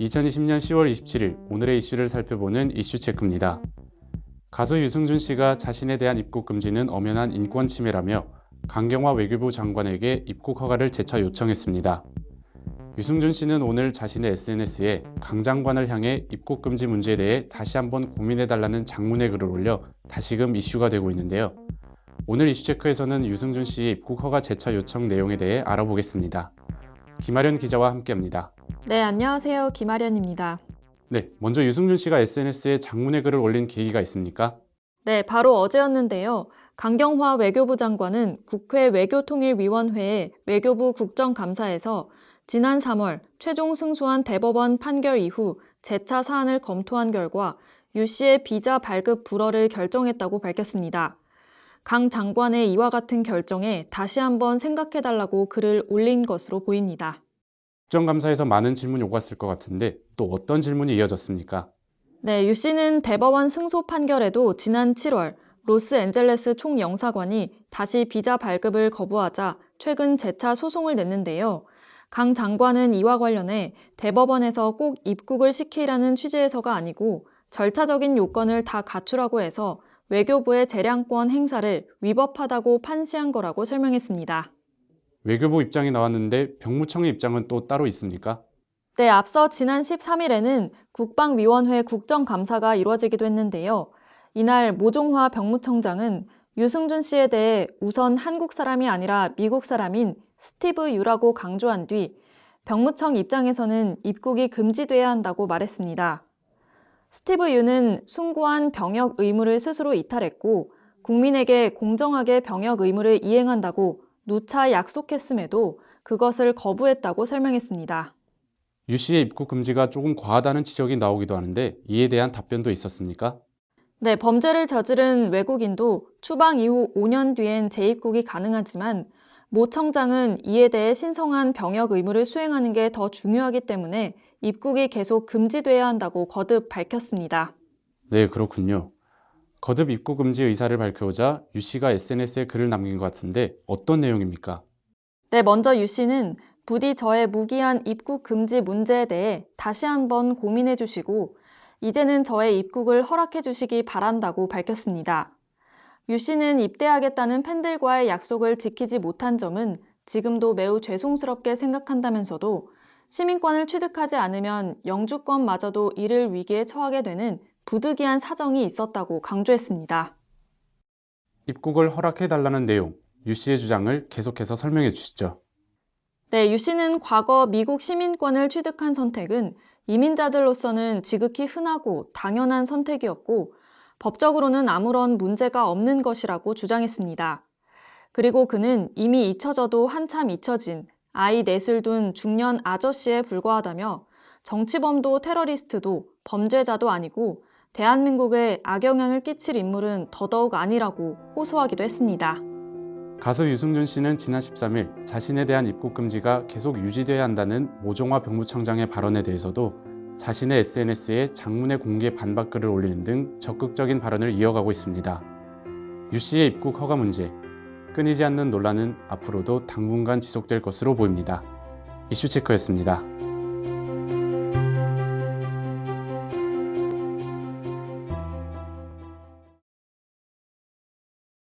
(2020년 10월 27일) 오늘의 이슈를 살펴보는 이슈체크입니다. 가수 유승준 씨가 자신에 대한 입국 금지는 엄연한 인권 침해라며 강경화 외교부 장관에게 입국 허가를 재차 요청했습니다. 유승준 씨는 오늘 자신의 SNS에 강 장관을 향해 입국 금지 문제에 대해 다시 한번 고민해달라는 장문의 글을 올려 다시금 이슈가 되고 있는데요. 오늘 이슈체크에서는 유승준 씨의 입국 허가 재차 요청 내용에 대해 알아보겠습니다. 김아련 기자와 함께합니다. 네, 안녕하세요. 김아련입니다. 네, 먼저 유승준 씨가 SNS에 장문의 글을 올린 계기가 있습니까? 네, 바로 어제였는데요. 강경화 외교부 장관은 국회 외교통일위원회의 외교부 국정감사에서 지난 3월 최종 승소한 대법원 판결 이후 재차 사안을 검토한 결과 유 씨의 비자 발급 불허를 결정했다고 밝혔습니다. 강 장관의 이와 같은 결정에 다시 한번 생각해달라고 글을 올린 것으로 보입니다. 국정감사에서 많은 질문이 오갔을 것 같은데 또 어떤 질문이 이어졌습니까? 네, 유 씨는 대법원 승소 판결에도 지난 7월 로스앤젤레스 총영사관이 다시 비자 발급을 거부하자 최근 재차 소송을 냈는데요. 강 장관은 이와 관련해 대법원에서 꼭 입국을 시키라는 취지에서가 아니고 절차적인 요건을 다 갖추라고 해서 외교부의 재량권 행사를 위법하다고 판시한 거라고 설명했습니다. 외교부 입장이 나왔는데 병무청의 입장은 또 따로 있습니까? 네, 앞서 지난 13일에는 국방위원회 국정감사가 이루어지기도 했는데요. 이날 모종화 병무청장은 유승준 씨에 대해 우선 한국 사람이 아니라 미국 사람인 스티브 유라고 강조한 뒤 병무청 입장에서는 입국이 금지돼야 한다고 말했습니다. 스티브 유는 숭고한 병역 의무를 스스로 이탈했고 국민에게 공정하게 병역 의무를 이행한다고 누차 약속했음에도 그것을 거부했다고 설명했습니다. 유 씨의 입국 금지가 조금 과하다는 지적이 나오기도 하는데 이에 대한 답변도 있었습니까? 네, 범죄를 저지른 외국인도 추방 이후 5년 뒤엔 재입국이 가능하지만 모 청장은 이에 대해 신성한 병역 의무를 수행하는 게 더 중요하기 때문에 입국이 계속 금지돼야 한다고 거듭 밝혔습니다. 네, 그렇군요. 거듭 입국 금지 의사를 밝혀오자 유 씨가 SNS에 글을 남긴 것 같은데 어떤 내용입니까? 네, 먼저 유 씨는 부디 저의 무기한 입국 금지 문제에 대해 다시 한번 고민해 주시고 이제는 저의 입국을 허락해 주시기 바란다고 밝혔습니다. 유 씨는 입대하겠다는 팬들과의 약속을 지키지 못한 점은 지금도 매우 죄송스럽게 생각한다면서도 시민권을 취득하지 않으면 영주권마저도 잃을 위기에 처하게 되는 부득이한 사정이 있었다고 강조했습니다. 입국을 허락해달라는 내용, 유 씨의 주장을 계속해서 설명해 주시죠. 네, 유 씨는 과거 미국 시민권을 취득한 선택은 이민자들로서는 지극히 흔하고 당연한 선택이었고 법적으로는 아무런 문제가 없는 것이라고 주장했습니다. 그리고 그는 이미 잊혀져도 한참 잊혀진 아이 넷을 둔 중년 아저씨에 불과하다며 정치범도 테러리스트도 범죄자도 아니고 대한민국에 악영향을 끼칠 인물은 더더욱 아니라고 호소하기도 했습니다. 가수 유승준 씨는 지난 13일 자신에 대한 입국 금지가 계속 유지돼야 한다는 모종화 병무청장의 발언에 대해서도 자신의 SNS에 장문의 공개 반박글을 올리는 등 적극적인 발언을 이어가고 있습니다. 유 씨의 입국 허가 문제, 끊이지 않는 논란은 앞으로도 당분간 지속될 것으로 보입니다. 이슈체크였습니다.